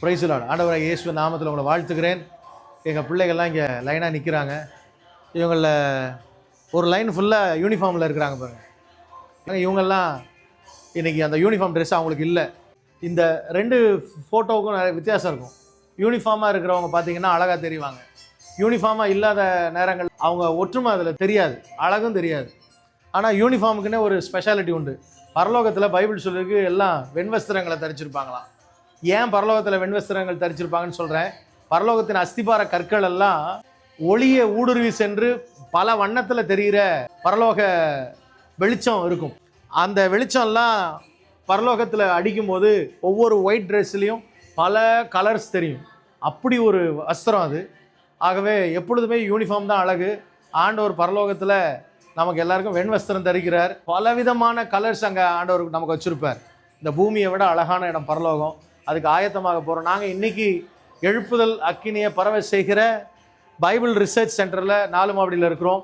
Praise the Lord. ஆண்டவராகிய இயேசு நாமத்தில் உங்களை வாழ்த்துக்கிறேன். எங்கள் பிள்ளைகள்லாம் இங்கே லைனாக நிற்கிறாங்க. இவங்களில் ஒரு லைன் ஃபுல்லாக யூனிஃபார்மில் இருக்கிறாங்க பாருங்கள். இவங்கெல்லாம் இன்றைக்கி அந்த யூனிஃபார்ம் ட்ரெஸ் அவங்களுக்கு இல்லை. இந்த ரெண்டு ஃபோட்டோவுக்கும் நிறைய வித்தியாசம் இருக்கும். யூனிஃபார்மாக இருக்கிறவங்க பார்த்தீங்கன்னா அழகாக தெரிவாங்க. யூனிஃபார்மாக இல்லாத நேரங்கள் அவங்க ஒற்றுமை அதில் தெரியாது, அழகும் தெரியாது. ஆனால் யூனிஃபார்முக்குன்னே ஒரு ஸ்பெஷாலிட்டி உண்டு. பரலோகத்தில் பைபிள் சொல்லிருக்கு எல்லாம் வெண்வஸ்திரங்களை தரிச்சிருப்பாங்களாம். ஏன் பரலோகத்தில் வெண்வஸ்திரங்கள் தரிச்சிருப்பாங்கன்னு சொல்கிறேன். பரலோகத்தின் அஸ்திபார கற்கள் எல்லாம் ஒளியை ஊடுருவி சென்று பல வண்ணத்தில் தெரிகிற பரலோக வெளிச்சம் இருக்கும். அந்த வெளிச்சம்லாம் பரலோகத்தில் அடிக்கும்போது ஒவ்வொரு ஒயிட் ட்ரெஸ்லேயும் பல கலர்ஸ் தெரியும். அப்படி ஒரு வஸ்திரம் அது. ஆகவே எப்பொழுதுமே யூனிஃபார்ம் தான் அழகு. ஆண்டவர் பரலோகத்தில் நமக்கு எல்லாருக்கும் வெண்வஸ்திரம் தரிக்கிறார். பலவிதமான கலர்ஸ் அங்கே ஆண்டவர் நமக்கு வச்சுருப்பார். இந்த பூமியை விட அழகான இடம் பரலோகம். அதுக்கு ஆயத்தமாக போகிறோம். நாங்கள் இன்றைக்கி எழுப்புதல் அக்கினியை பரவ செய்கிற பைபிள் ரிசர்ச் சென்டரில் 4 மாவடியில் இருக்கிறோம்.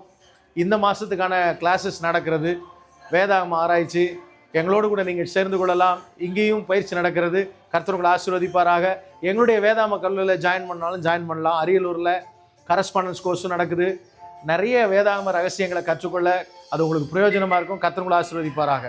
இந்த மாதத்துக்கான கிளாஸஸ் நடக்கிறது. வேதாகம ஆராய்ச்சி எங்களோடு கூட நீங்கள் சேர்ந்து கொள்ளலாம். இங்கேயும் பயிற்சி நடக்கிறது. கர்த்தர் உங்களை ஆசீர்வதிப்பாராக. எங்களுடைய வேதாகம கல்லூரியில் ஜாயின் பண்ணாலும் ஜாயின் பண்ணலாம். அரியலூரில் கரஸ்பாண்டன்ஸ் கோர்ஸும் நடக்குது. நிறைய வேதாகம ரகசியங்களை கற்றுக்கொள்ள அது உங்களுக்கு பிரயோஜனமாக இருக்கும். கர்த்தர் உங்களை ஆசீர்வதிப்பாராக.